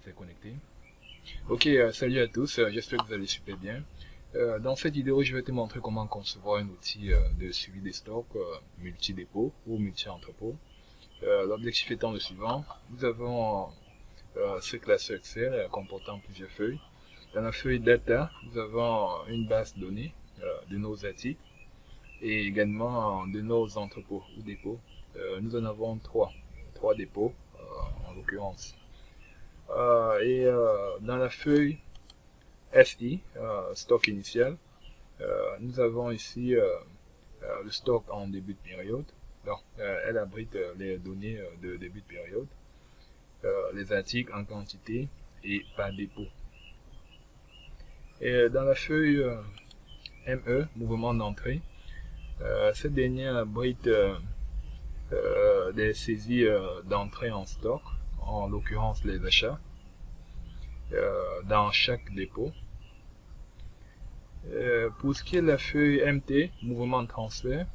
s'est connecté. Ok, salut à tous, j'espère que vous allez super bien. Dans cette vidéo, je vais te montrer comment concevoir un outil de suivi des stocks multi-dépôt ou multi-entrepôt. L'objectif étant le suivant. Nous avons ce classeur Excel comportant plusieurs feuilles. Dans la feuille Data, nous avons une base de données de nos articles et également de nos entrepôts ou dépôts. Nous en avons trois dépôts en l'occurrence. Dans la feuille SI, stock initial, nous avons ici le stock en début de période. Donc, elle abrite les données de début de période, les articles en quantité et par dépôt. Et dans la feuille ME, mouvement d'entrée, cette dernière abrite des saisies d'entrée en stock, en l'occurrence les achats, dans chaque dépôt. Pour ce qui est de la feuille MT, mouvement de transfert,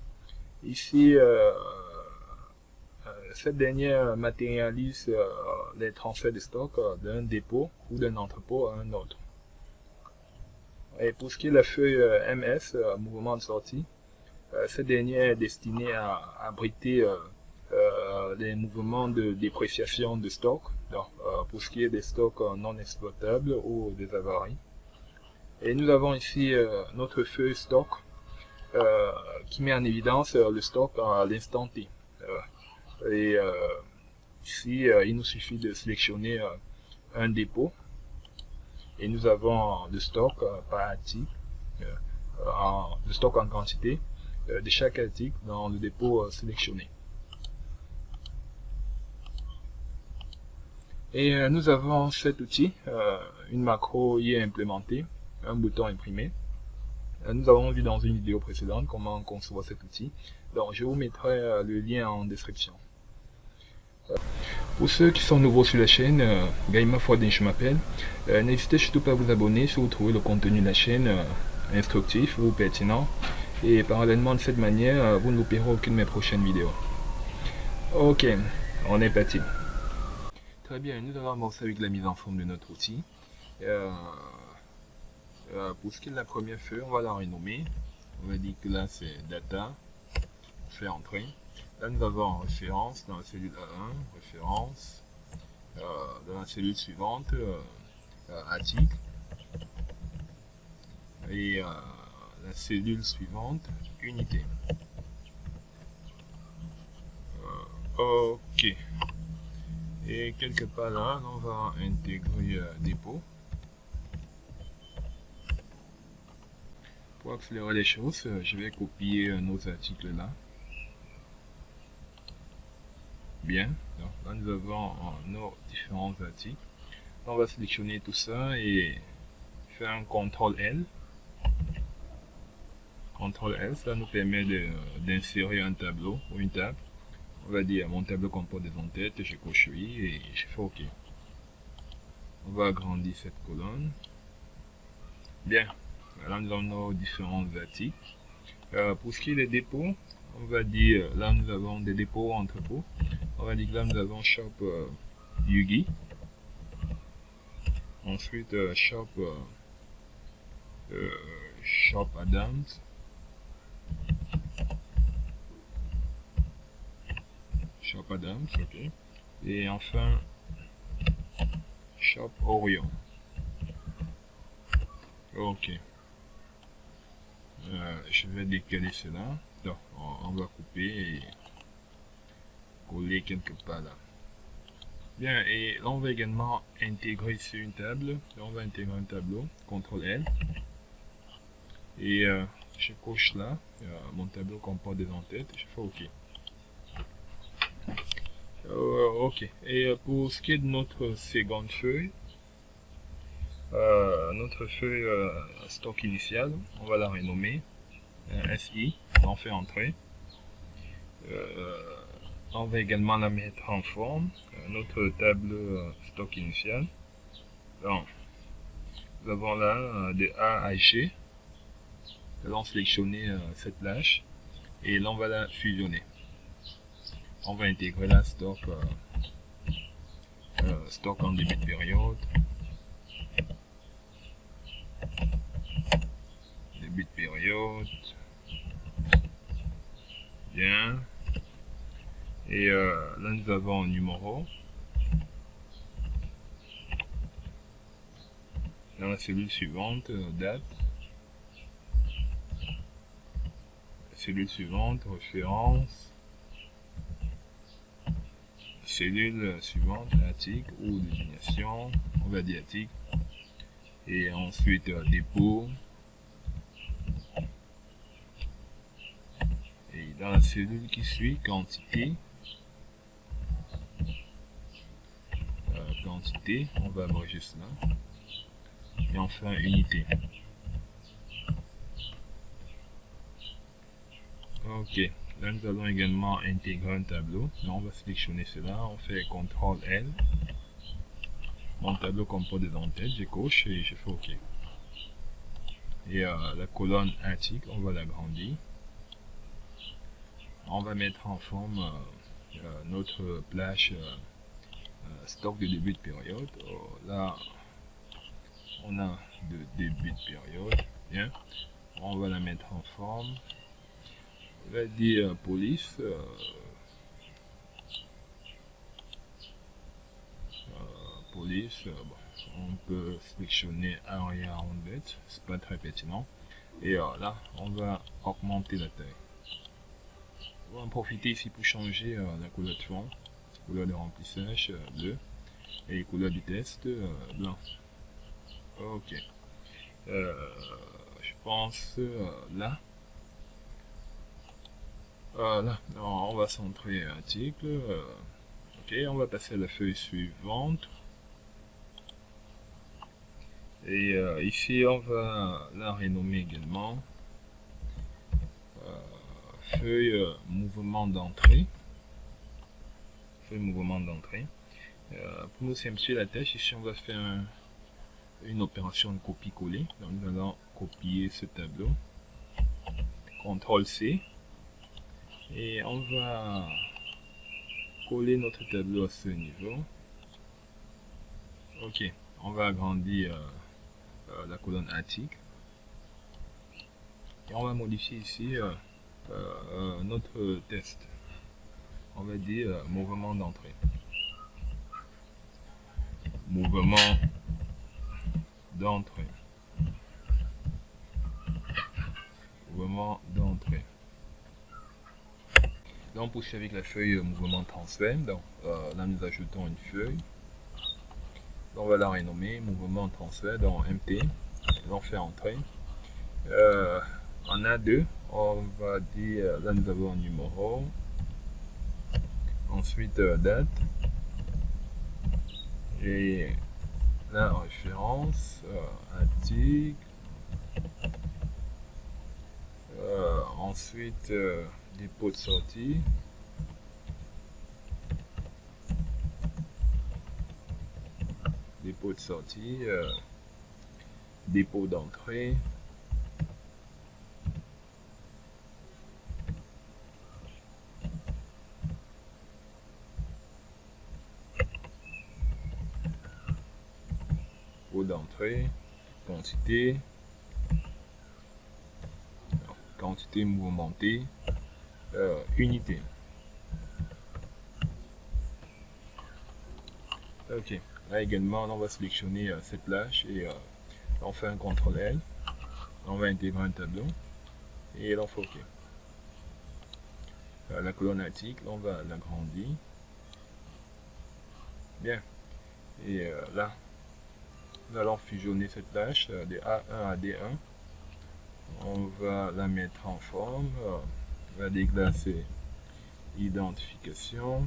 ici cette dernière matérialise les transferts de stock d'un dépôt ou d'un entrepôt à un autre. Et pour ce qui est de la feuille MS, mouvement de sortie, cette dernière est destinée à abriter les mouvements de dépréciation de stock, donc, pour ce qui est des stocks non exploitables ou des avaries. Et nous avons ici notre feuille stock qui met en évidence le stock à l'instant T. Ici, il nous suffit de sélectionner un dépôt et nous avons le stock par article, le stock en quantité de chaque article dans le dépôt sélectionné. Et nous avons cet outil, une macro y est implémentée, un bouton imprimé. Nous avons vu dans une vidéo précédente comment concevoir cet outil. Donc je vous mettrai le lien en description. Pour ceux qui sont nouveaux sur la chaîne, Gaima Fordin je m'appelle. N'hésitez surtout pas à vous abonner si vous trouvez le contenu de la chaîne instructif ou pertinent. Et parallèlement de cette manière, vous ne louperez aucune de mes prochaines vidéos. Ok, on est parti. Très bien, nous allons commencer avec la mise en forme de notre outil. Pour ce qui est de la première feuille, on va la renommer. On va dire que là c'est data. On fait entrer. Là nous avons référence dans la cellule A1, référence. Dans la cellule suivante, article. Et la cellule suivante, unité. Ok. Et quelque part là, on va intégrer dépôt. Pour accélérer les choses, je vais copier nos articles là. Bien, donc là nous avons nos différents articles. On va sélectionner tout ça et faire un CTRL L. CTRL L, ça nous permet d'insérer un tableau ou une table. On va dire mon tableau comporte des en-têtes, je coche oui et je fais OK. On va agrandir cette colonne. Bien, là nous avons nos différents articles. Pour ce qui est des dépôts, on va dire là nous avons des dépôts entrepôts. On va dire que là nous avons shop Yugi. Ensuite shop Adams. Shop Adams, ok. Et enfin Shop Orion. Ok. Je vais décaler cela. Donc, on va couper et coller quelque part là. Bien, et là on va également intégrer sur une table. Là, on va intégrer un tableau. CTRL L. Et je coche là. Mon tableau comporte des en-têtes. Je fais OK. Ok. Et pour ce qui est de notre seconde feuille, notre feuille stock initial, on va la renommer SI. On fait entrer. On va également la mettre en forme, notre table stock initial. Donc, nous avons là de A à G. Là, on sélectionner cette plage et là, on va la fusionner. On va intégrer la stock stock en début de période. Début de période. Bien. Et là nous avons un numéro. Dans la cellule suivante, date. Cellule suivante, référence. Cellule suivante, article ou désignation. On va dire article. Et ensuite dépôt. Et dans la cellule qui suit, quantité. Quantité, on va abréger cela. Et enfin unité. Ok, là nous allons également intégrer un tableau. Là on va sélectionner cela, on fait CTRL L. Mon tableau comporte des entêtes, je coche et je fais OK. Et la colonne article, on va l'agrandir. On va mettre en forme notre plage stock de début de période. Là on a de début de période. Bien. On va la mettre en forme. On va dire police. Police. Bon, on peut sélectionner Area Rounded. C'est pas très pertinent. Et là, on va augmenter la taille. On va en profiter ici pour changer la couleur de fond. Couleur de remplissage bleu. Et couleur du test blanc. Ok. Je pense là. Là, on va centrer article. Ok, on va passer à la feuille suivante. Et ici, on va la renommer également. Feuille mouvement d'entrée. Feuille mouvement d'entrée. Pour nous simplifier la tâche, ici, on va faire une opération de copier-coller. Donc, nous allons copier ce tableau. CTRL-C. Et on va coller notre tableau à ce niveau. Ok, on va agrandir la colonne article. Et on va modifier ici notre test. On va dire mouvement d'entrée. Mouvement d'entrée. Mouvement d'entrée. Là, on poursuit avec la feuille mouvement transfert. Donc, là, nous ajoutons une feuille. Là, on va la renommer mouvement transfert dans MT. Là, on fait entrer. En A2, on va dire, là, nous avons un numéro. Ensuite, date. Et la référence, article. Ensuite, dépôt de sortie. Dépôt de sortie. Dépôt d'entrée. Dépôt d'entrée. Quantité. Quantité mouvementée. Unité. Ok. Là également, on va sélectionner cette plage et on fait un CTRL L. On va intégrer un tableau et là on fait OK. La colonne article, on va l'agrandir. Bien. Et là, nous allons fusionner cette plage de A1 à D1. On va la mettre en forme. On va déclasser identification.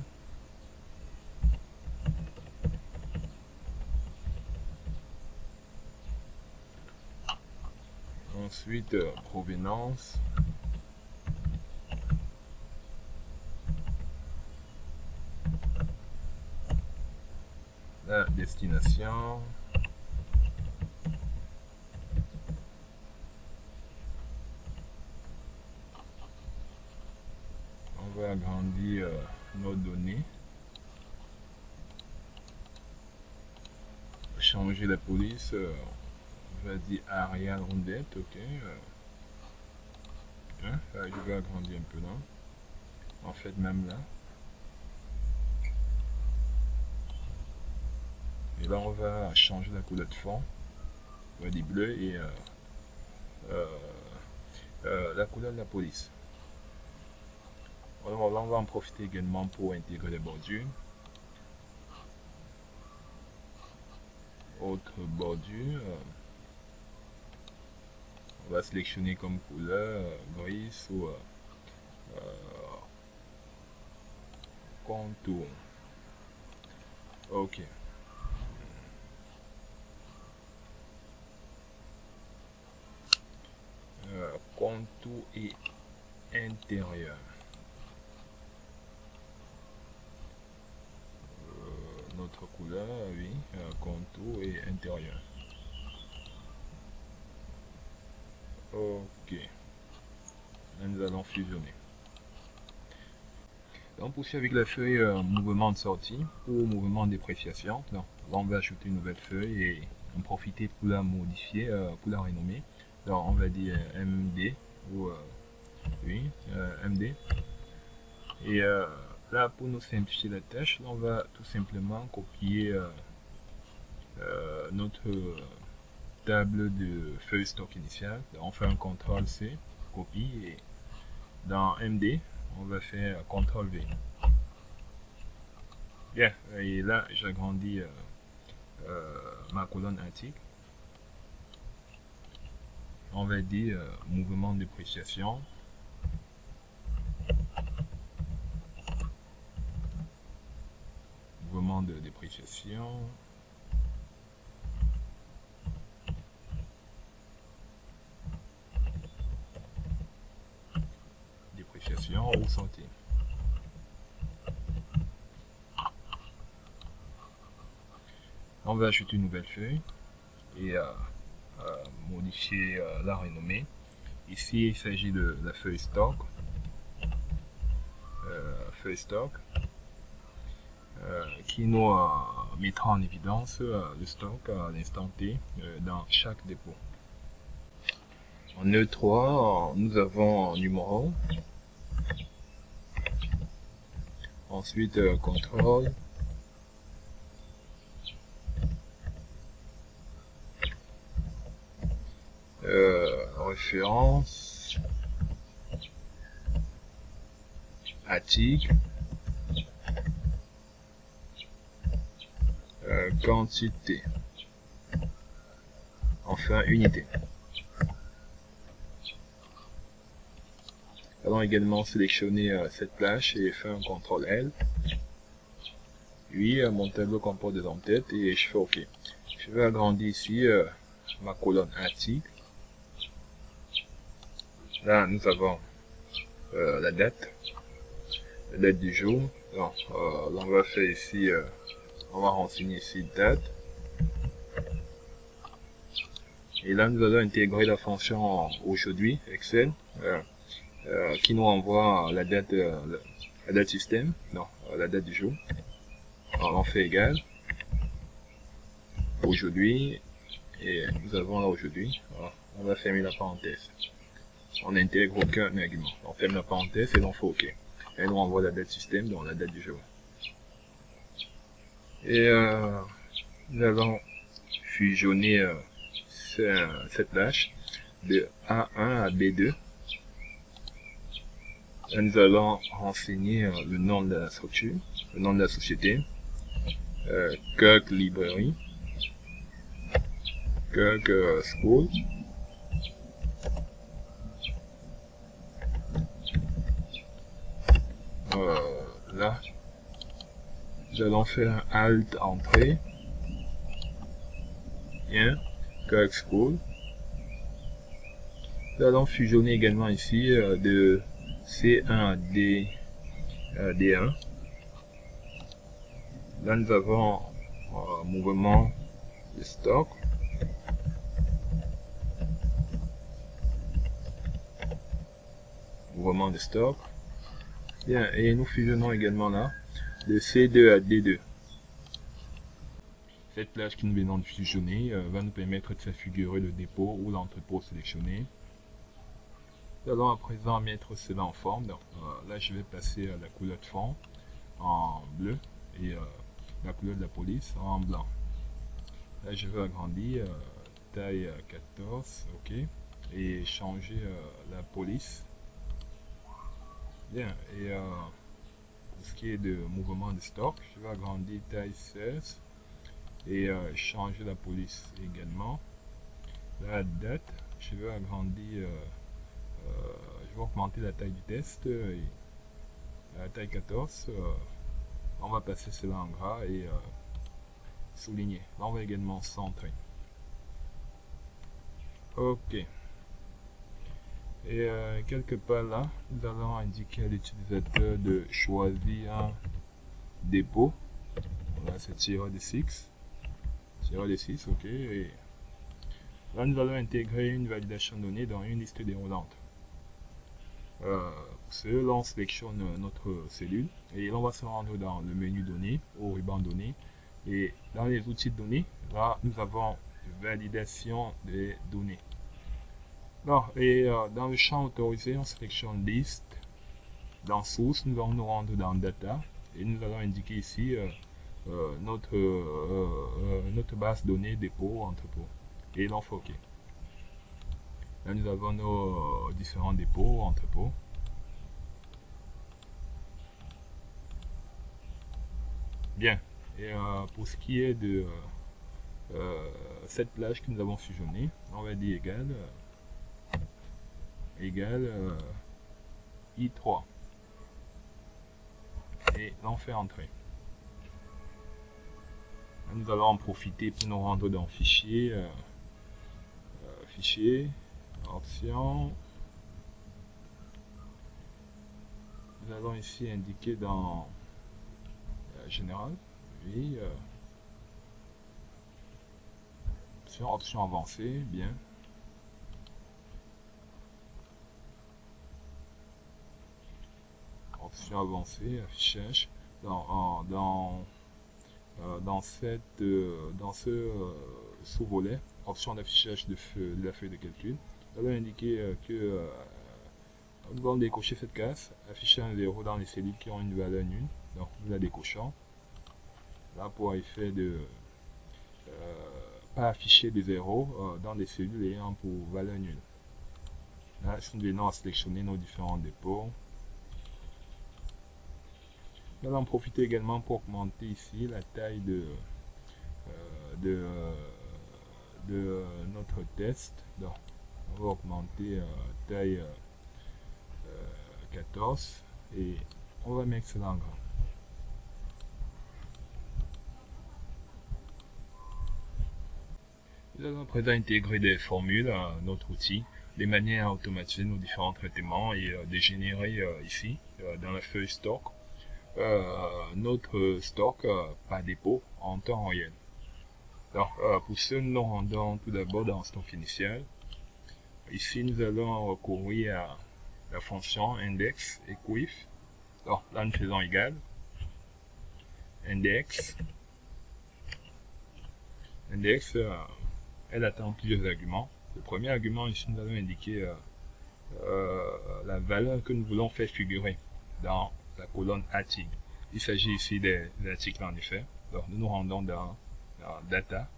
Ensuite, provenance. La destination. On va agrandir nos données. changer la police, on va dire Arial Rondette, ok. Je vais agrandir un peu là. En fait, même là. Et là, on va changer la couleur de fond. On va dire bleu et la couleur de la police. Alors là, on va en profiter également pour intégrer les bordures. Autre bordure. On va sélectionner comme couleur gris ou contour. Ok. Contour et intérieur. Notre couleur, oui, contour et intérieur. Ok. Là, nous allons fusionner. On poursuit avec la feuille mouvement de sortie ou mouvement de dépréciation. Donc, là, on va ajouter une nouvelle feuille et en profiter pour la modifier, pour la renommer. Donc, on va dire MD ou oui, MD. Et là, pour nous simplifier la tâche, on va tout simplement copier notre table de feuille stock initiale. Donc, on fait un CTRL C, copie, et dans MD, on va faire CTRL V. Bien, et là, j'agrandis ma colonne article. On va dire mouvement de dépréciation. Mouvement de dépréciation. Dépréciation au centime. On va ajouter une nouvelle feuille et modifier la renommée. Ici, il s'agit de la feuille stock. Qui nous mettra en évidence le stock à l'instant T dans chaque dépôt. En E3, nous avons numéro. Ensuite, contrôle. Référence. Article. Quantité. Enfin, unité. Allons également sélectionner cette plage et faire un CTRL L. Oui, mon tableau comporte des en-têtes et je fais OK. Je vais agrandir ici ma colonne article. Là, nous avons la date du jour. Donc, là, on va faire ici, on va renseigner ici date. Et là, nous allons intégrer la fonction aujourd'hui, Excel, qui nous envoie la date système, non, la date du jour. Alors, on fait égal aujourd'hui et nous avons là aujourd'hui. On va fermer la parenthèse. On n'intègre aucun argument. On ferme la parenthèse et on fait OK. Et nous envoie la date système, donc la date du jour. Et nous allons fusionner cette tâche de A1 à B2. Là, nous allons renseigner le nom de la structure, le nom de la société, Kirk Library, Kirk School, là, nous allons faire un Alt entrée, bien, Kirk School. Nous allons fusionner également ici de C1 à D1. Là, nous avons mouvement de stock. Mouvement de stock. Bien, et nous fusionnons également là de C2 à D2. Cette plage que nous venons de fusionner va nous permettre de faire figurer le dépôt ou l'entrepôt sélectionné. Nous allons à présent mettre cela en forme. Donc, là, je vais passer la couleur de fond en bleu et la couleur de la police en blanc. Là, je vais agrandir taille 14, ok, et changer la police. Bien, et pour ce qui est de mouvement de stock, je vais agrandir taille 16 et changer la police également. La date, je vais agrandir, je vais augmenter la taille du test et la taille 14. On va passer cela en gras et souligner. Là, on va également centrer. Ok. Et quelque part là, nous allons indiquer à l'utilisateur de choisir un dépôt. Voilà, c'est tireur de 6. Tireur de 6, ok. Et là, nous allons intégrer une validation donnée dans une liste déroulante. Pour cela, on sélectionne notre cellule et on va se rendre dans le menu données, au ruban données. Et dans les outils de données, là, nous avons validation des données. Non, et dans le champ autorisé, on sélectionne liste. Dans source, nous allons nous rendre dans data et nous allons indiquer ici notre base données dépôt entrepôt. Et l'on fait OK. Là, nous avons nos différents dépôts entrepôts. Bien. Et pour ce qui est de cette plage que nous avons fusionnée, on va dire égal I3 et l'on fait entrer. Là, nous allons en profiter pour nous rendre dans fichier, fichier, option. Nous allons ici indiquer dans général, oui, option avancée, bien. Option avancée, affichage. Dans ce sous-volet, option d'affichage de la feuille de calcul, nous allons indiquer que nous allons décocher cette case, afficher un 0 dans les cellules qui ont une valeur nulle. Donc nous la décochons. Là, pour effet de pas afficher des zéros dans des cellules ayant pour valeur nulle. Là, nous venons à sélectionner nos différents dépôts. Nous allons en profiter également pour augmenter ici la taille de notre test. Donc, on va augmenter taille 14 et on va mettre cela en gras. Nous allons à présent intégrer des formules à notre outil de manière à automatiser nos différents traitements et de générer ici, dans la feuille stock, notre stock par dépôt en temps réel. Alors, pour ce, nous nous rendons tout d'abord dans stock initial. Ici, nous allons recourir à la fonction index et quiff. Alors, là, nous faisons égal. Index. Index, elle attend plusieurs arguments. Le premier argument, ici, nous allons indiquer la valeur que nous voulons faire figurer dans la colonne article. Il s'agit ici des articles en effet. Donc, nous nous rendons dans data,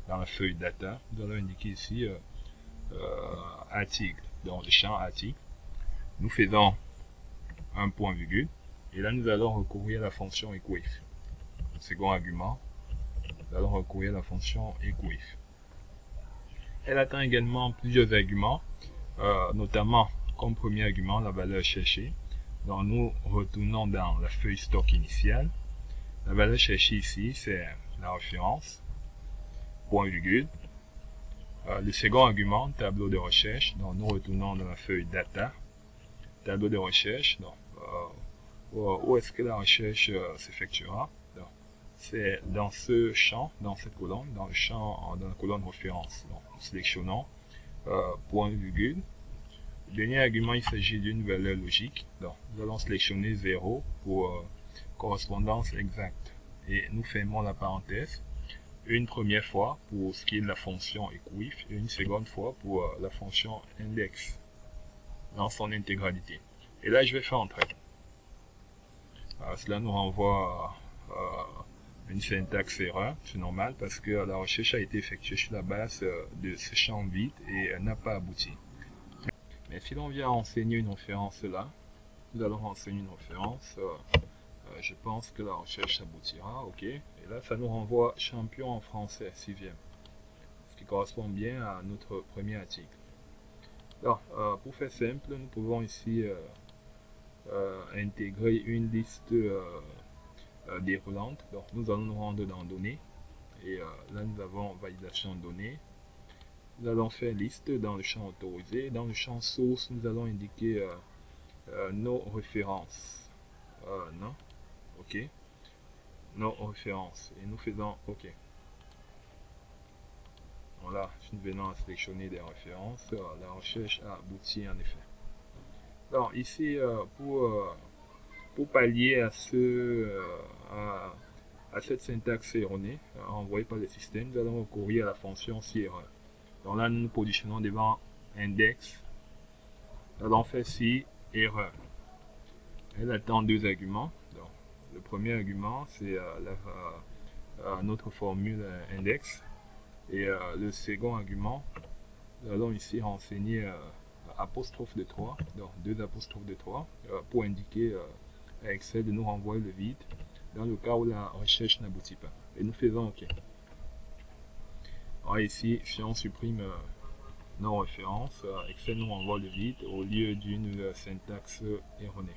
dans la feuille data. Nous allons indiquer ici article, dans le champ article. Nous faisons un point virgule et là nous allons recourir à la fonction equif. Second argument, nous allons recourir à la fonction equif. Elle attend également plusieurs arguments, notamment comme premier argument la valeur cherchée. Donc nous retournons dans la feuille stock initiale. La valeur cherchée ici c'est la référence, point virgule. Le second argument, tableau de recherche, donc nous retournons dans la feuille data, tableau de recherche, donc où est-ce que la recherche s'effectuera? C'est dans ce champ, dans cette colonne, dans la colonne référence. Donc, nous sélectionnons point virgule. Le dernier argument, il s'agit d'une valeur logique. Donc, nous allons sélectionner 0 pour correspondance exacte. Et nous fermons la parenthèse. une première fois pour ce qui est de la fonction equif et une seconde fois pour la fonction index dans son intégralité. Et là, je vais faire entrer. Cela nous renvoie une syntaxe erreur, c'est normal parce que la recherche a été effectuée sur la base de ce champ vide et elle n'a pas abouti. Mais si l'on vient enseigner une référence là, nous allons renseigner une référence, je pense que la recherche aboutira, ok. Et là, ça nous renvoie champion en français, 6e, ce qui correspond bien à notre premier article. Alors, pour faire simple, nous pouvons ici intégrer une liste déroulante. Donc, nous allons nous rendre dans données, et là, nous avons validation de données. Nous allons faire liste dans le champ autorisé. Dans le champ source, nous allons indiquer nos références. Non, ok. Nos références. Et nous faisons OK. Voilà, nous venons à sélectionner des références. La recherche a abouti en effet. Alors ici, pour pallier à cette syntaxe erronée envoyée par le système, nous allons recourir à la fonction si erreur. Donc là, nous nous positionnons devant index. Nous allons faire si erreur. Elle attend deux arguments. Donc, le premier argument, c'est notre formule index. Et le second argument, nous allons ici renseigner apostrophe de 3, donc deux apostrophes de 3, pour indiquer à Excel de nous renvoyer le vide dans le cas où la recherche n'aboutit pas. Et nous faisons OK. Alors ici, si on supprime nos références, Excel nous renvoie le vide au lieu d'une syntaxe erronée.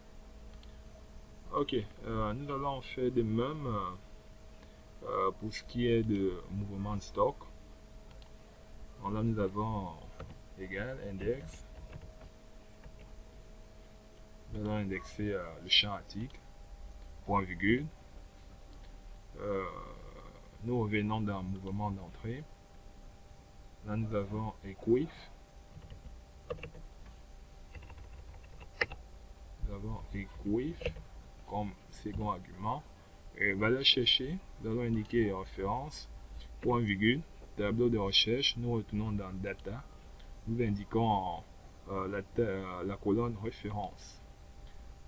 Ok, nous allons faire de même pour ce qui est de mouvement de stock. Alors là, nous avons égal index. Nous allons indexer le champ article, point virgule. Nous revenons dans mouvement d'entrée. Là, nous avons equif. Nous avons equif comme second argument. Et valeur cherchée, nous allons indiquer les références, point virgule, tableau de recherche. Nous retournons dans data. Nous indiquons la colonne référence,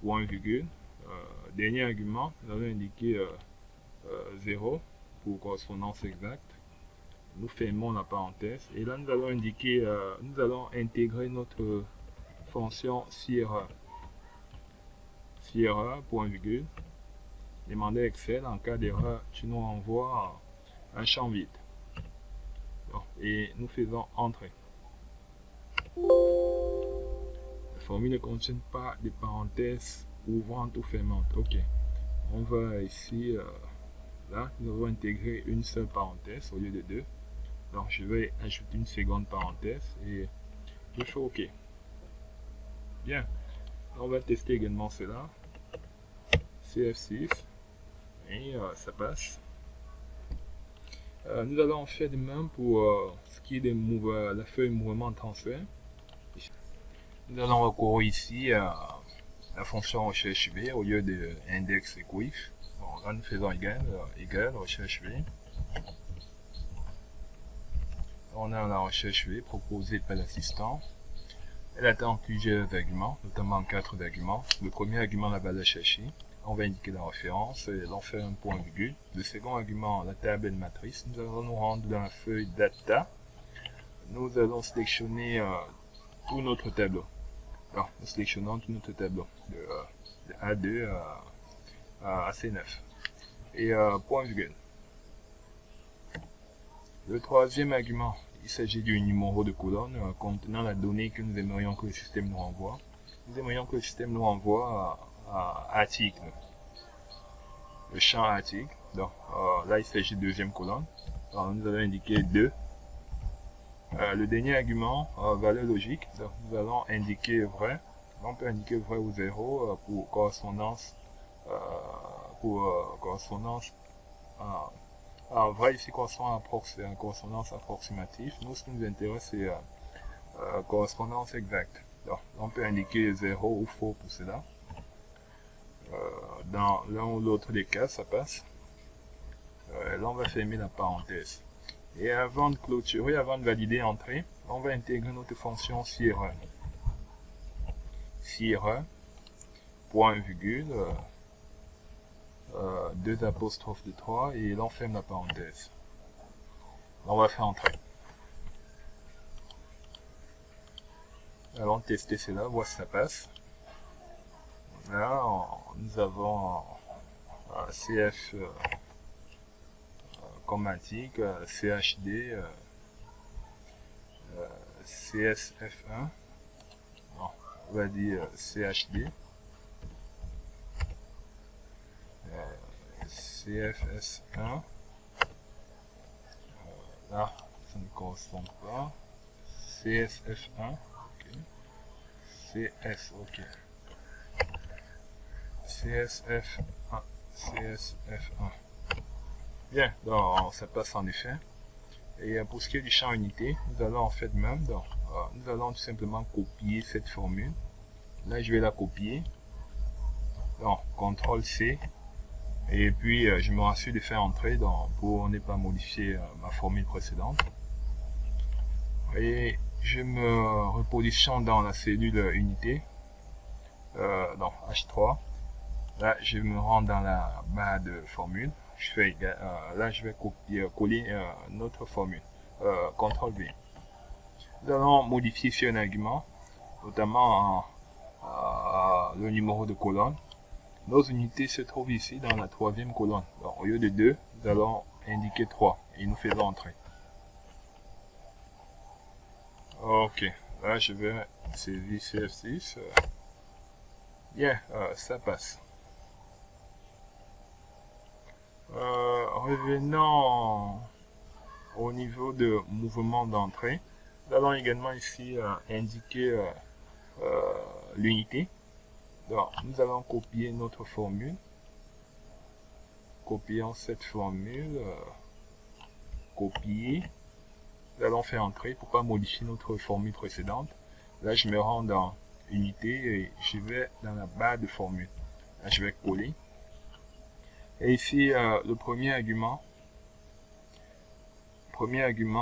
point virgule. Dernier argument, nous allons indiquer 0 pour correspondance exacte. Nous fermons la parenthèse et là nous allons indiquer, nous allons intégrer notre fonction si erreur. Si erreur, point virgule. Demander à Excel en cas d'erreur, tu nous renvoies un champ vide. Et nous faisons entrer. La formule ne contient pas de parenthèses ouvrantes ou fermantes. Ok. On va ici, là, nous avons intégré une seule parenthèse au lieu de deux. Donc je vais ajouter une seconde parenthèse et je fais OK. Bien. On va tester également cela. CF6. Et ça passe. Nous allons faire de même pour ce qui est de la feuille mouvement transfert. Nous allons recourir ici à la fonction recherche V au lieu de index equif. Bon, là nous faisons égal recherche V. On a la recherche V proposée par l'assistant. Elle attend plusieurs arguments, notamment 4 arguments. Le premier argument, la valeur cherchée. On va indiquer la référence et l'on fait un point virgule. Le second argument, la table et la matrice. Nous allons nous rendre dans la feuille data. Nous allons sélectionner tout notre tableau. Alors, nous sélectionnons tout notre tableau de A2 à C9. Et point virgule. Le troisième argument, il s'agit du numéro de colonne contenant la donnée que nous aimerions que le système nous renvoie. Nous aimerions que le système nous renvoie à article, le champ article. Donc là, il s'agit de deuxième colonne. Alors, nous allons indiquer 2. Le dernier argument, valeur logique. Donc, nous allons indiquer vrai. On peut indiquer vrai ou 0 pour correspondance. Vrai ici correspond à correspondance approximative. Nous, ce qui nous intéresse, c'est correspondance exacte. Donc, on peut indiquer 0 ou faux pour cela. Dans l'un ou l'autre des cas, ça passe. Là, on va fermer la parenthèse. Et avant de clôturer, avant de valider entrée, on va intégrer notre fonction si erreur. Si erreur, point virgule, 2 apostrophes de 3 et là on ferme la parenthèse. Là, on va faire entrer. Allons tester cela, voir si ça passe. Là, nous avons CF chromatique, CHD, CSF1, non, on va dire CHD, CFS1, là, ça ne correspond pas, CSF1, ok. CS, ok, CSF1, CSF1. Bien, donc ça passe en effet. Et pour ce qui est du champ unité, nous allons en fait même, donc, nous allons tout simplement copier cette formule. Là, je vais la copier. Donc, CTRL-C. Et puis, je me rassure de faire entrer pour ne pas modifier ma formule précédente. Et je me repositionne dans la cellule unité, dans H3. Là, je me rends dans la barre de formule. Là, je vais coller notre formule. CTRL V. Nous allons modifier sur un argument, notamment le numéro de colonne. Nos unités se trouvent ici dans la troisième colonne. Donc, au lieu de 2, nous allons indiquer 3 et nous faisons entrer. Ok, là je vais saisir CF6. Bien, ça passe. Revenons au niveau de mouvement d'entrée. Nous allons également ici indiquer l'unité. Donc, nous allons copier notre formule. Copions cette formule. Copier. Nous allons faire entrer pour pas modifier notre formule précédente. Là, je me rends dans unité et je vais dans la barre de formule. Là, je vais coller. Et ici, le premier argument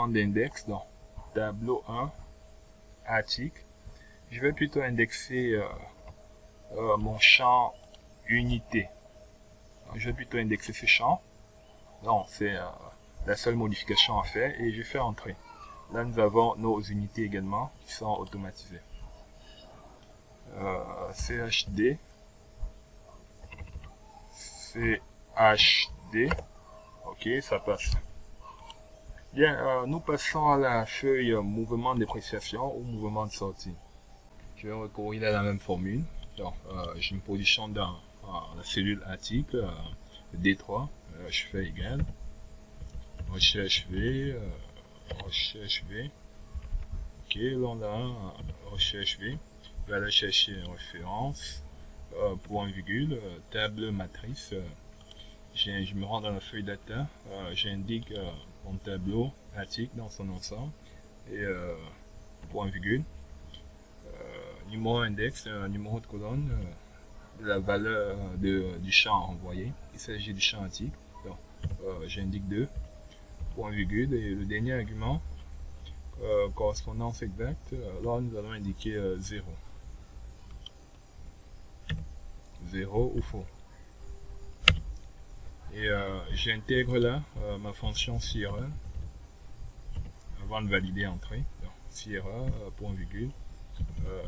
d'index, donc tableau 1, article. Je vais plutôt indexer mon champ unité. Donc, je vais plutôt indexer ce champ. Donc, c'est la seule modification à faire et je fais entrer. Là, nous avons nos unités également qui sont automatisées. CHD. CHD. Ok, ça passe. Bien, nous passons à la feuille mouvement de dépréciation ou mouvement de sortie. Je vais recourir à la même formule. Donc, je me positionne dans la cellule article D3. Je fais égal. Recherche V. Recherche V. Ok, là on a recherche V. Je vais aller chercher une référence. Point virgule. Table matrice. Je me rends dans la feuille data. J'indique mon tableau article dans son ensemble. Et point virgule. Numéro index, numéro de colonne, la valeur du champ envoyé. Il s'agit du champ article. Donc, j'indique 2, point virgule, et le dernier argument, correspondance exacte, là nous allons indiquer 0. 0 ou faux. Et j'intègre là ma fonction si erreur avant de valider entrée. Donc, si erreur, point virgule.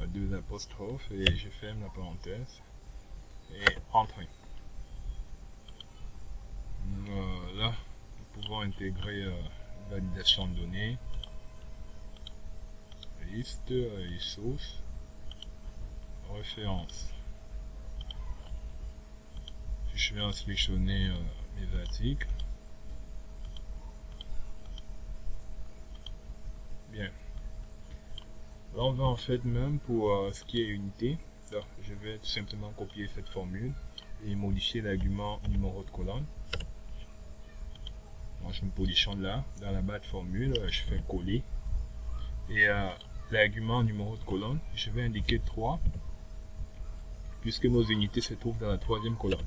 2 apostrophes et je ferme la parenthèse et entrée. Là, nous pouvons intégrer validation de données, liste et source, référence. Je vais sélectionner mes articles. Bien. Là, on va en fait même pour ce qui est unité. Là, je vais tout simplement copier cette formule et modifier l'argument numéro de colonne. Moi, je me positionne là, dans la barre de formule, je fais coller. Et l'argument numéro de colonne, je vais indiquer 3, puisque nos unités se trouvent dans la troisième colonne.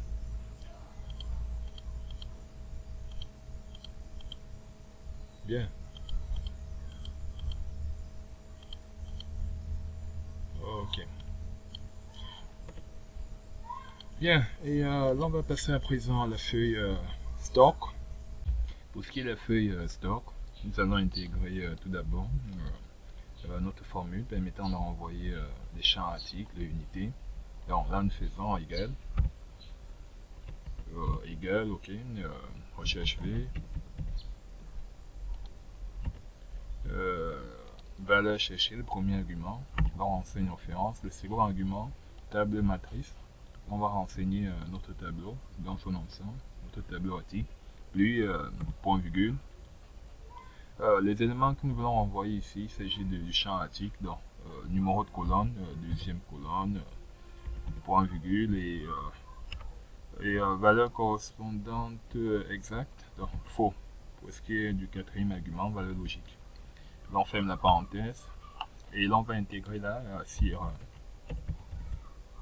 Bien. Ok. Bien, et là on va passer à présent à la feuille stock. Pour ce qui est de la feuille stock, nous allons intégrer tout d'abord notre formule permettant de renvoyer des champs articles et unités. Donc là nous faisons égal, ok, recherche V, valeur cherchée, le premier argument, on va renseigner référence, le second argument, table matrice, on va renseigner notre tableau dans son ensemble, notre tableau article, puis point virgule. Les éléments que nous voulons renvoyer ici, il s'agit du champ article, donc numéro de colonne, deuxième colonne, point virgule et valeur correspondante exacte, donc faux. Pour ce qui est du quatrième argument, valeur logique. Là on ferme la parenthèse et là on va intégrer là Sierra.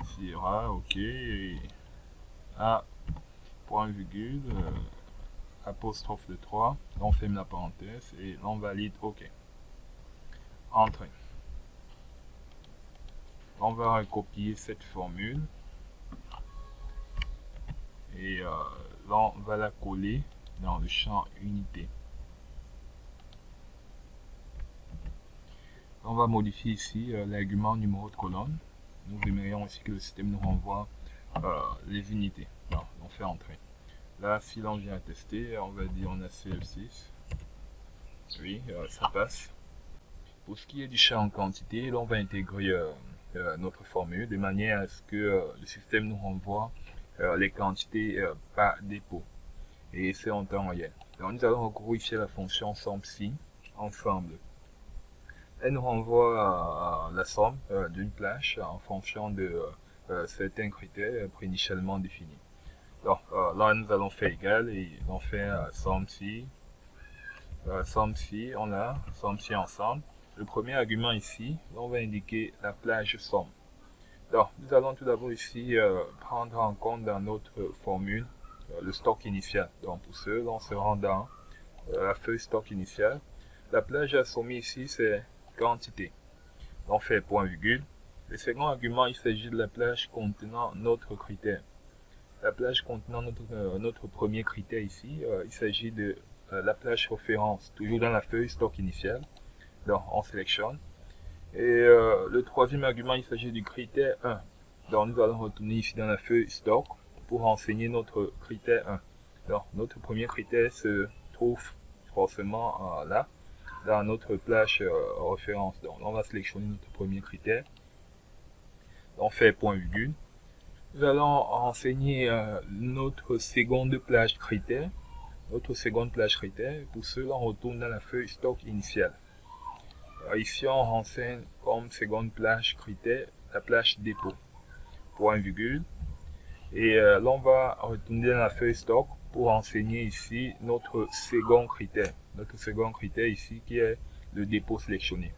Sierra, ok, et A, point virgule, apostrophe de 3, là on ferme la parenthèse et là on valide ok. Entrée. On va recopier cette formule et là on va la coller dans le champ unité. On va modifier ici l'argument numéro de colonne. Nous aimerions aussi que le système nous renvoie les unités. Alors, on fait entrer. Là, si l'on vient à tester, on va dire on a CF6. Oui, ça passe. Pour ce qui est du champ en quantité, là, on va intégrer notre formule de manière à ce que le système nous renvoie les quantités par dépôt. Et c'est en temps réel. Alors, nous allons recourir ici à la fonction SOMPSI, ensemble. Elle nous renvoie la somme d'une plage en fonction de certains critères préinitialement définis. Donc là, nous allons faire égal et on fait SOMPSI. SOMPSI, on a SOMPSI ensemble. Le premier argument ici, on va indiquer la plage somme. Donc, nous allons tout d'abord ici prendre en compte dans notre formule le stock initial. Donc, pour ce, on se rend dans la feuille stock initiale. La plage assommée ici, c'est quantité. On fait point virgule. Le second argument, il s'agit de la plage contenant notre critère. La plage contenant notre premier critère ici, il s'agit de la plage référence, toujours dans la feuille stock initiale. Donc, on sélectionne. Et le troisième argument, il s'agit du critère 1. Donc, nous allons retourner ici dans la feuille stock pour renseigner notre critère 1. Donc, notre premier critère se trouve forcément là, dans notre plage référence. Donc, on va sélectionner notre premier critère. On fait point virgule. Nous allons renseigner notre seconde plage critère. Notre seconde plage critère. Pour cela, on retourne dans la feuille stock initiale. Ici, on renseigne comme seconde plage critère la plage dépôt. Point virgule. Et là, on va retourner dans la feuille stock pour renseigner ici notre second critère. Notre second critère ici qui est le dépôt sélectionné.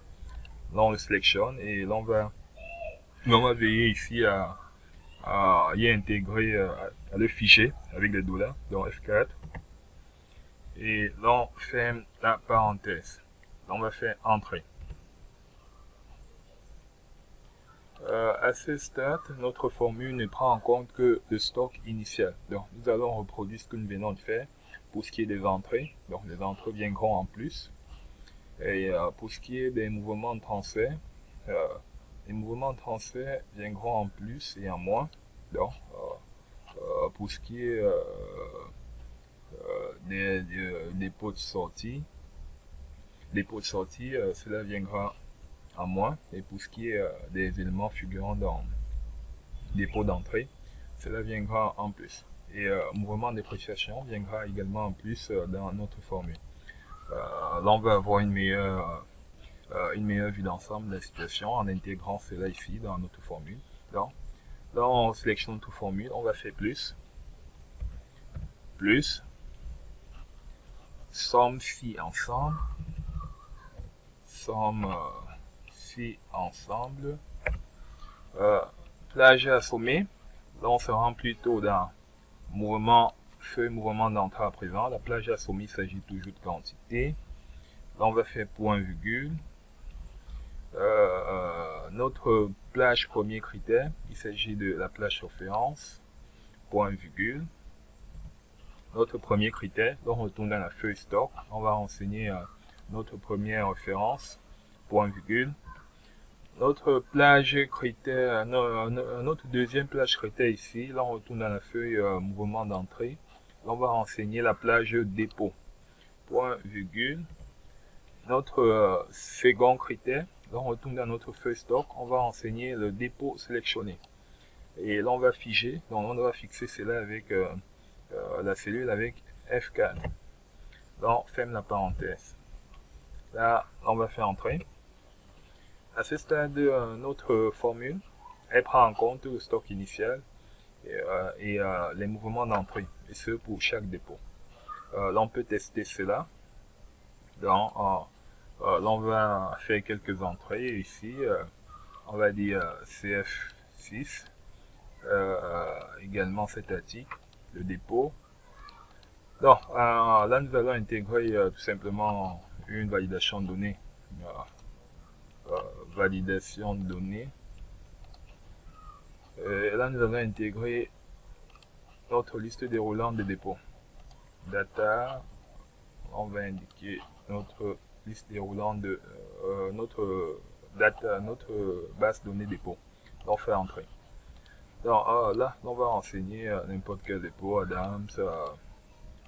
Là, on le sélectionne et là, on va veiller ici à y intégrer à le fichier avec les dollars, donc F4. Et là, on ferme la parenthèse. Là, on va faire entrer. À ce stade, notre formule ne prend en compte que le stock initial. Donc, nous allons reproduire ce que nous venons de faire pour ce qui est des entrées. Donc, les entrées viendront en plus. Et pour ce qui est des mouvements de transfert, les mouvements de transfert viendront en plus et en moins. Donc, pour ce qui est des pots de sortie, cela viendra en moins. Et pour ce qui est des éléments figurant dans des pots d'entrée, cela viendra en plus. Et mouvement de dépréciation viendra également en plus dans notre formule. Là, on va avoir une meilleure vue d'ensemble de la situation en intégrant cela ici dans notre formule. Donc, là, on sélectionne notre formule, on va faire plus, somme si ensemble, plage assommée. Là, on se rend plutôt dans mouvement d'entrée à présent. La plage assommée, il s'agit toujours de quantité. Là, on va faire point virgule. Notre plage premier critère, il s'agit de la plage référence, point virgule. Notre premier critère, donc on retourne dans la feuille stock, on va renseigner notre première référence, point virgule. Notre plage critère, notre deuxième plage critère ici, là on retourne dans la feuille mouvement d'entrée, là on va renseigner la plage dépôt, point virgule. Notre second critère, là on retourne dans notre feuille stock, on va renseigner le dépôt sélectionné. Et là on va figer, donc on va fixer cela avec la cellule avec F4. Donc on ferme la parenthèse. Là on va faire entrer. À ce stade, notre formule, elle prend en compte le stock initial et les mouvements d'entrée, et ce pour chaque dépôt. Là, on peut tester cela. Donc, là, on va faire quelques entrées. Ici, on va dire CF6, également cet article, le dépôt. Donc, là, nous allons intégrer tout simplement une validation de données. Validation de données. Là, nous allons intégrer notre liste déroulante de dépôts. Data, on va indiquer notre liste déroulante de notre base de données dépôt. Donc, faire entrer. Donc, là, on va renseigner n'importe quel dépôt, Adams,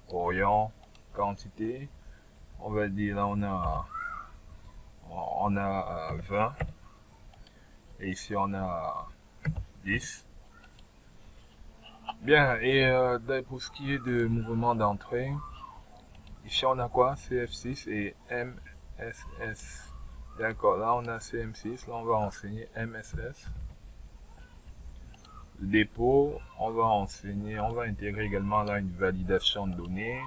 Orient, quantité. On va dire là, on a 20 et ici on a 10. Bien, et pour ce qui est de mouvement d'entrée, ici on a quoi? CF6 et MSS. D'accord, là on a CM6, là on va renseigner MSS. Le dépôt, on va intégrer également là une validation de données.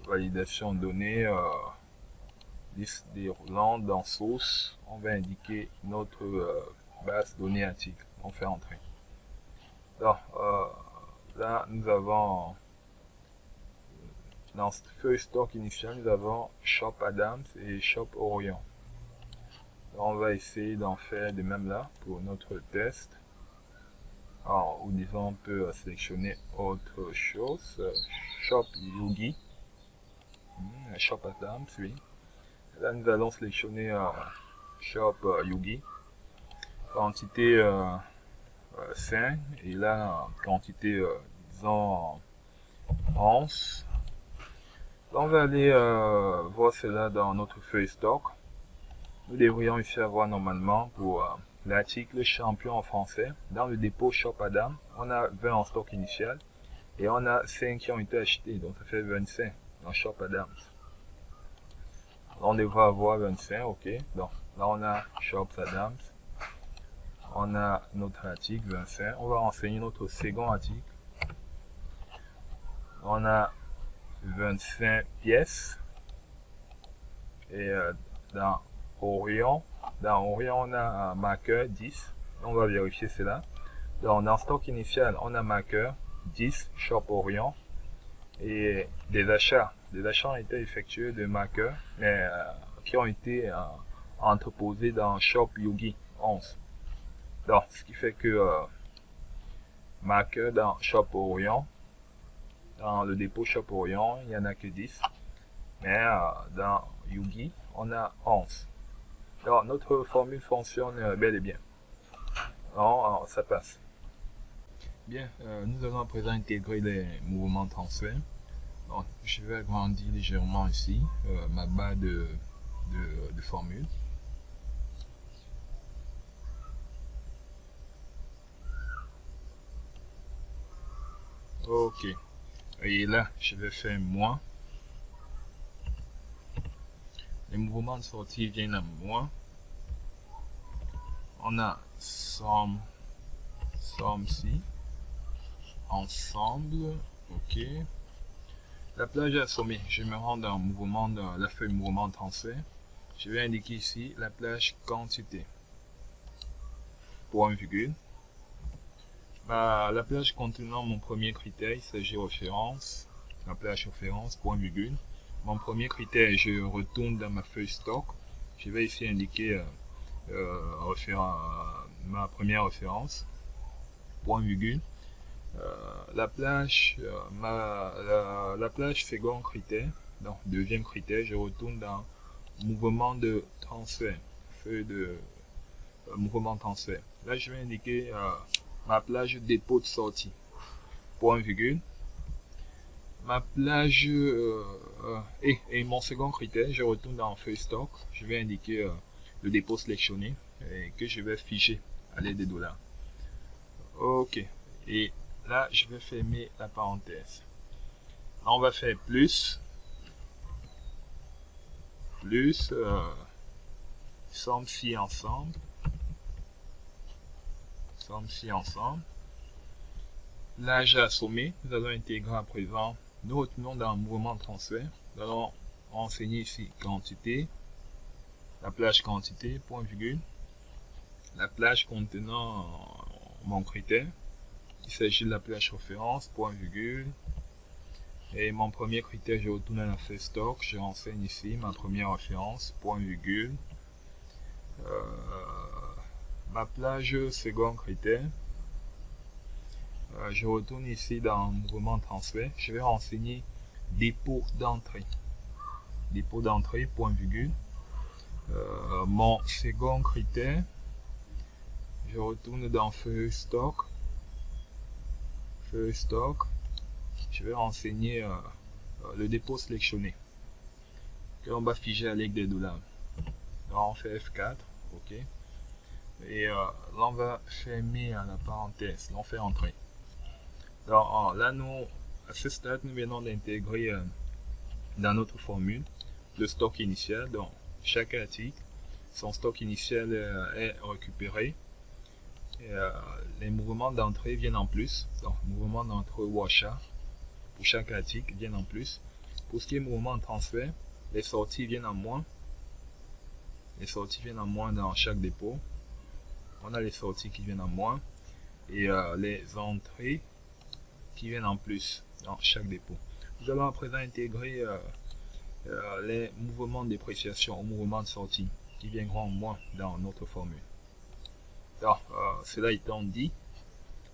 Validation de données, liste déroulante dans source, on va indiquer notre base données article. On fait entrer. Donc, là, nous avons dans cette feuille stock initial, nous avons Shop Adams et Shop Orient. Donc, on va essayer d'en faire de même là pour notre test. Alors, ou disons, on peut sélectionner autre chose. Shop Yogi. Shop Adams, oui. Là, nous allons sélectionner Shop Yogi. Quantité 5. Et là, quantité, disons, 11. Là, on va aller voir cela dans notre feuille stock. Nous devrions ici avoir normalement pour l'article champion en français. Dans le dépôt Shop Adam, on a 20 en stock initial. Et on a 5 qui ont été achetés. Donc, ça fait 25 dans Shop Adams. On devrait avoir 25, ok. Donc là on a Shop Adams. On a notre article 25. On va renseigner notre second article. On a 25 pièces. Et dans Orion, on a un marqueur 10. On va vérifier cela. Donc dans stock initial, on a marqueur 10 Shop Orion. Et des achats ont été effectués de marqueurs, mais qui ont été entreposés dans Shop Yogi 11. Donc, ce qui fait que marqueurs dans Shop Orient, dans le dépôt Shop Orient, il n'y en a que 10, mais dans Yogi, on a 11. Donc, notre formule fonctionne bel et bien. Donc, ça passe. Bien, nous allons à présent intégrer les mouvements de transfert. Donc, je vais agrandir légèrement ici ma barre de formule. Ok. Et là, je vais faire moins. Les mouvements de sortie viennent à moins. On a somme ci. Ensemble. Ok. La plage assommée, je me rends dans mouvement, dans la feuille mouvement transfert. Je vais indiquer ici la plage quantité. Point virgule. La plage contenant mon premier critère, il s'agit référence. La plage référence, point virgule. mon premier critère, je retourne dans ma feuille stock. Je vais ici indiquer ma première référence, point virgule. La plage second critère, donc deuxième critère, je retourne dans mouvement de transfert, feuille de mouvement transfert. Là, je vais indiquer ma plage dépôt de sortie, point virgule. Ma plage et mon second critère, je retourne dans feuille stock, je vais indiquer le dépôt sélectionné et que je vais figer à l'aide des dollars. Ok, et là je vais fermer la parenthèse. Là, on va faire plus somme ci ensemble, l'âge assommé. Nous allons intégrer à présent, nous retenons dans le mouvement de transfert, nous allons renseigner ici quantité, la plage quantité, point virgule, la plage contenant mon critère, il s'agit de la plage référence, point virgule, et mon premier critère, je retourne à la feuille stock, je renseigne ici ma première référence, point virgule, ma plage second critère, je retourne ici dans mouvement transfert, je vais renseigner dépôt d'entrée, point virgule, mon second critère, je retourne dans feuille stock, je vais renseigner le dépôt sélectionné que l'on va figer avec des dollars. Là on fait F4, ok, et là on va fermer la parenthèse, on fait entrer. Alors là nous, à ce stade, nous venons d'intégrer dans notre formule le stock initial. Donc chaque article, son stock initial est récupéré. Et, les mouvements d'entrée viennent en plus. Donc mouvement d'entrée ou achat pour chaque article viennent en plus. Pour ce qui est mouvement de transfert, les sorties viennent en moins. Dans chaque dépôt. On a les sorties qui viennent en moins et les entrées qui viennent en plus dans chaque dépôt. Nous allons à présent intégrer les mouvements de dépréciation au mouvement de sortie qui viendront en moins dans notre formule. Alors, cela étant dit,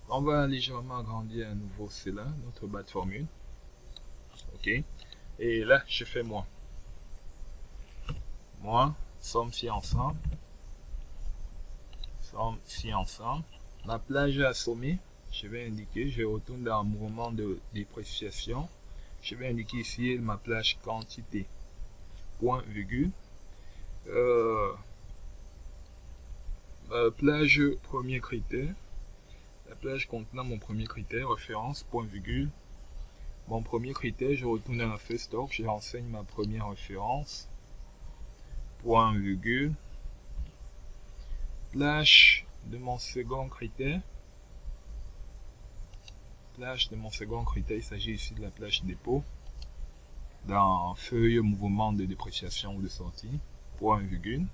on va légèrement agrandir à nouveau cela, notre bas de formule. Ok. Et là, je fais moins, somme ci ensemble. Ma plage assommée, je vais indiquer, je retourne dans le mouvement de dépréciation. Je vais indiquer ici ma plage quantité, point virgule. Plage premier critère, la plage contenant mon premier critère, référence, point virgule. Mon premier critère, je retourne dans la feuille stock, je renseigne ma première référence, point virgule. Plage de mon second critère, il s'agit ici de la plage dépôt, dans feuille mouvement de dépréciation ou de sortie, point virgule.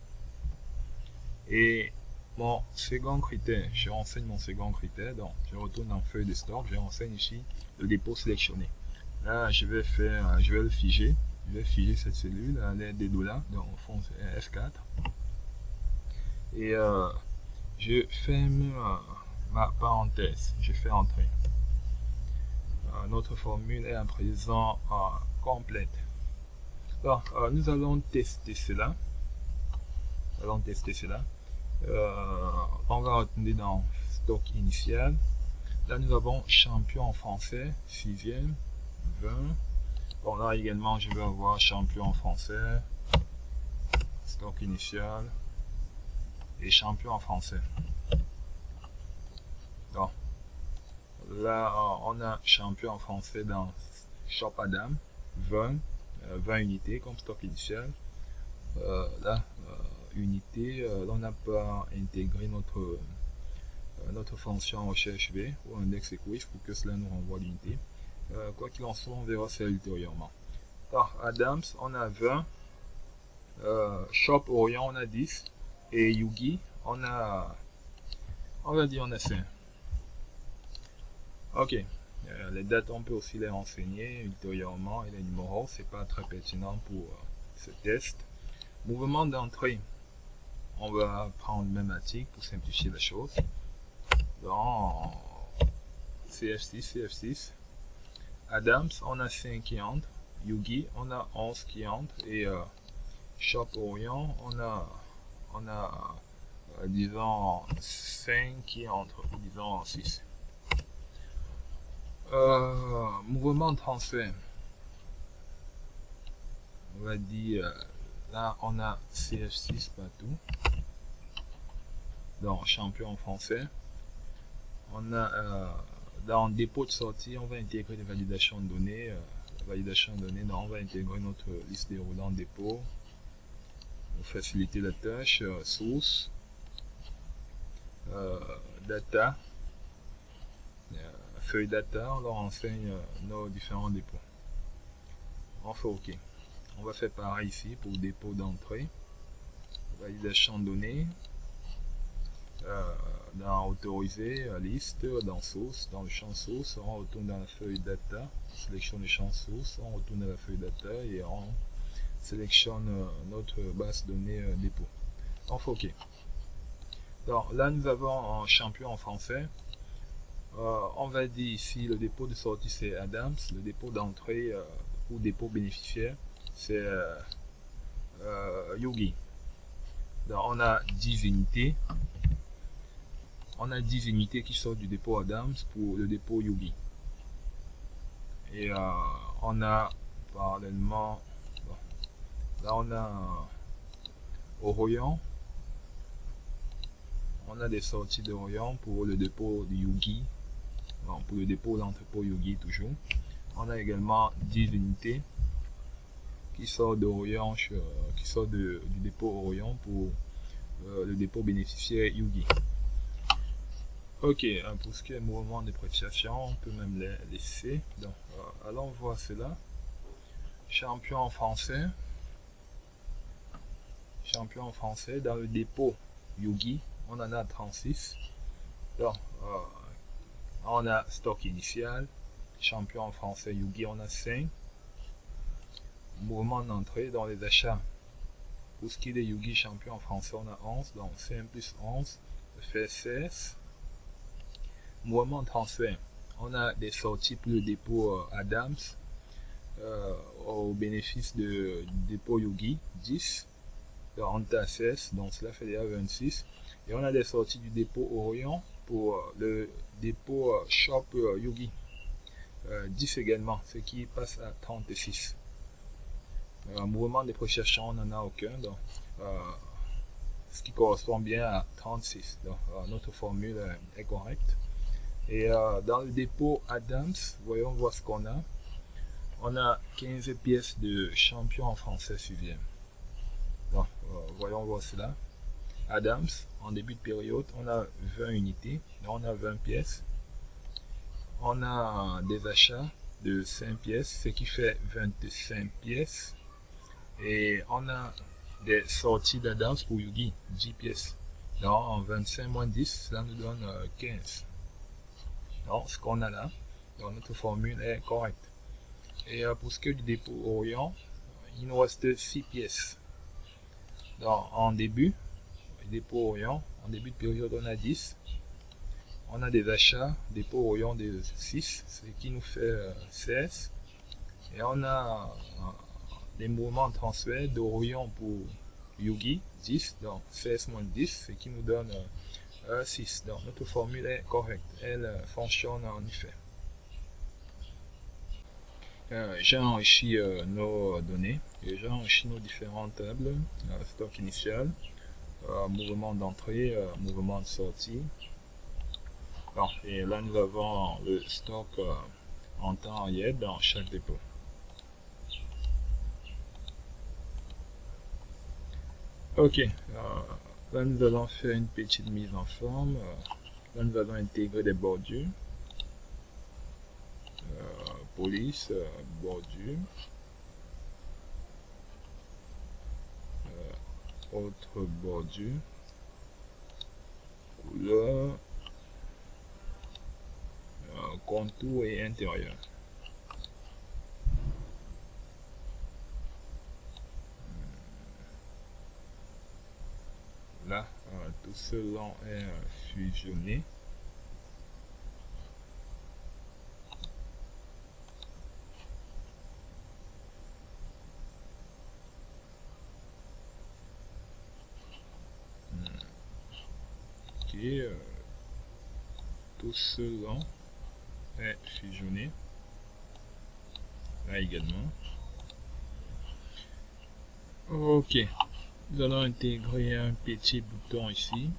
Et mon second critère, je renseigne mon second critère, donc je retourne dans feuille de stock, je renseigne ici le dépôt sélectionné. Là, je vais le figer, cette cellule à l'aide des dollars, donc au fond F4. Et je ferme ma parenthèse, je fais entrer. Notre formule est à présent complète. Alors, nous allons tester cela. On va retourner dans stock initial. Là, nous avons champion en français, 6e, 20. Bon, là également, je vais avoir champion en français, stock initial et champion en français. Donc, là, on a champion en français dans Shop Adam, 20 unités comme stock initial. Là, unité, on n'a pas intégré notre fonction recherche V ou index equif pour que cela nous renvoie l'unité. Quoi qu'il en soit, on verra ça ultérieurement. Alors, Adams, on a 20. Shop Orient, on a 10. Et Yugi, on va dire on a 5. Ok. Les dates, on peut aussi les renseigner ultérieurement et les numéros, c'est pas très pertinent pour ce test. Mouvement d'entrée, on va prendre le même article pour simplifier la chose. Dans CF6, Adams, on a 5 qui entrent. Yugi, on a 11 qui entrent. Et Shop Orient, on a disons 5 qui entrent, ou disons 6. Mouvement de transfert. On va dire, là on a CF6 partout. Dans champion français. On a dans dépôt de sortie, on va intégrer les validations de données. Validation de données, on va intégrer notre liste déroulant dépôt pour faciliter la tâche. Source, data, feuille data, on leur enseigne nos différents dépôts. On fait OK. On va faire pareil ici pour dépôt d'entrée, validation de données. Dans autorisé, liste, dans source, dans le champ source, on retourne dans la feuille data, sélectionne le champ source, on retourne à la feuille data et on sélectionne notre base de données dépôt. On fait OK. Donc là nous avons un champion en français. On va dire ici le dépôt de sortie c'est Adams, le dépôt d'entrée ou dépôt bénéficiaire c'est Yugi. Donc on a 10 unités. On a 10 unités qui sortent du dépôt Adams pour le dépôt Yugi. Et on a parallèlement, là on a Orient. On a des sorties d'Orient pour le dépôt de Yugi. Bon, pour le dépôt d'entrepôt Yugi toujours. On a également 10 unités qui sortent d'Orient, qui sortent du dépôt Orient pour le dépôt bénéficiaire Yugi. Ok, pour ce qui est mouvement d'appréciation, on peut même les laisser. Donc, allons voir cela. Champion français. Champion français dans le dépôt Yugi, on en a 36. Donc, on a stock initial. Champion français Yugi, on a 5. Mouvement d'entrée dans les achats. Pour ce qui est des Yugi champion français, on a 11. Donc, 5 plus 11 fait 16. Mouvement de transfert, on a des sorties pour le dépôt Adams au bénéfice du dépôt Yugi 10, on est à 16, donc cela fait déjà 26. Et on a des sorties du dépôt Orient pour le dépôt Shop Yugi 10 également, ce qui passe à 36. Mouvement de dépréciation, on n'en a aucun, donc ce qui correspond bien à 36. Donc notre formule est correcte. Et dans le dépôt Adams, voyons voir ce qu'on a. On a 15 pièces de champion en français suivien. Donc, voyons voir cela. Adams, en début de période, on a 20 unités. On a 20 pièces. On a des achats de 5 pièces, ce qui fait 25 pièces. Et on a des sorties d'Adams pour Yugi, 10 pièces. Donc, en 25 moins 10, cela nous donne 15. Donc, ce qu'on a là, donc notre formule est correcte. Et pour ce qui est du dépôt Orient, il nous reste 6 pièces. Donc, en début, dépôt Orient, en début de période, on a 10. On a des achats, dépôt Orient de 6, ce qui nous fait 16. Et on a des mouvements de transfert d'Orient pour Yugi, 10, donc 16 moins 10, ce qui nous donne 6. Donc notre formule est correcte, elle fonctionne en effet. J'ai enrichi nos données et j'ai enrichi nos différentes tables, stock initial, mouvement d'entrée, mouvement de sortie. Bon, et là nous avons le stock en temps réel dans chaque dépôt. Ok, là nous allons faire une petite mise en forme. Là nous allons intégrer des bordures. Police, bordure. Autre bordure. Couleur. contour et intérieur. Là, tout cela est fusionné. Ok, tout cela est fusionné. Là également. Ok, nous allons intégrer un petit bouton ici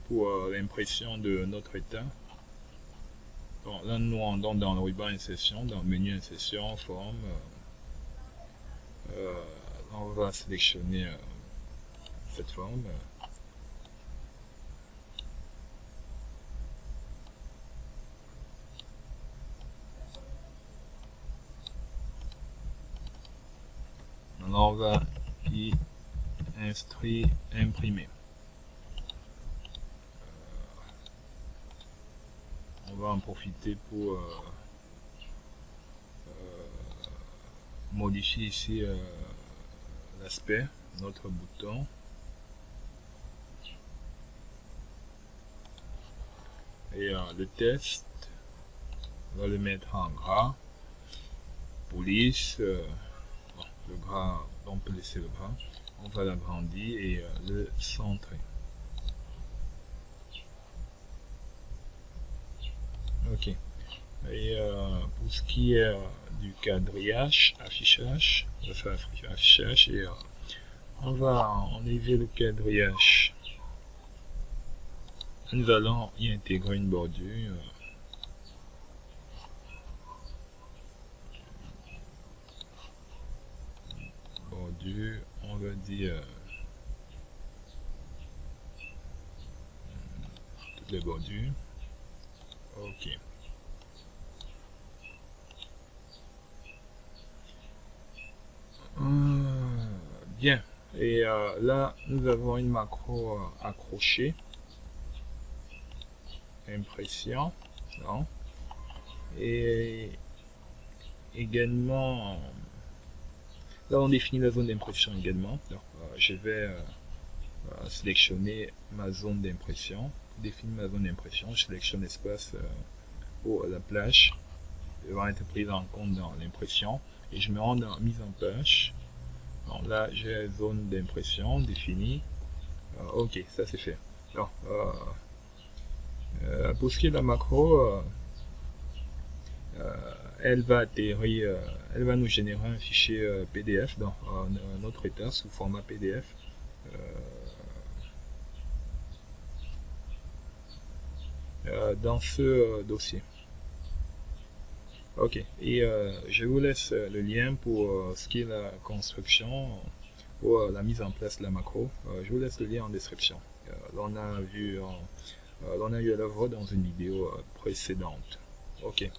pour l'impression de notre état. Donc là, nous rendons dans le ruban insertion, dans le menu insertion, forme. On va sélectionner cette forme. Maintenant, on va y inscrire imprimer. On va en profiter pour modifier ici l'aspect, notre bouton. Et le test, on va le mettre en gras. Police, bon, le gras, on peut laisser le gras. On va l'agrandir et le centrer. Ok. Et pour ce qui est du quadrillage, affichage, on va faire affichage et on va enlever le quadrillage. Nous allons y intégrer une bordure. Bordure, on va dire toutes les bordures. Ok. Bien. Et là, nous avons une macro accrochée. Impression. Non. Et également, là on définit la zone d'impression également. Donc, je vais sélectionner ma zone d'impression. Pour définir ma zone d'impression, je sélectionne l'espace pour la plage. Elle va être prise en compte dans l'impression. Et je me rends dans mise en page. Donc là, j'ai la zone d'impression définie. Ok, ça c'est fait. Donc, pour ce qui est de la macro, elle va atterrir, elle va nous générer un fichier PDF dans notre état sous format PDF. Dans ce dossier. Ok, et je vous laisse le lien pour ce qui est la construction, pour la mise en place de la macro. Je vous laisse le lien en description. On a vu à l'œuvre dans une vidéo précédente. Ok,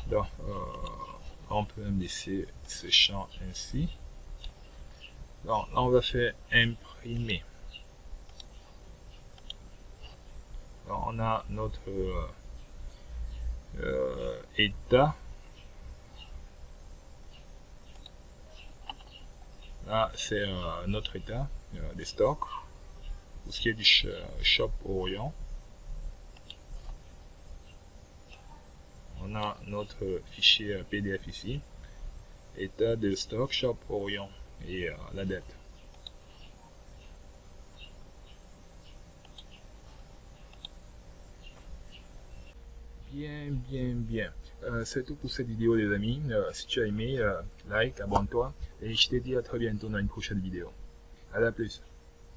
donc on peut même laisser ce champ ainsi. Donc là on va faire imprimer. Alors, on a notre état. Là, c'est notre état des stocks. Pour ce qui est du shop Orient, on a notre fichier PDF ici. État de stock shop Orient et la date. Bien. C'est tout pour cette vidéo les amis. Si tu as aimé, like, abonne-toi et je te dis à très bientôt dans une prochaine vidéo. À la plus.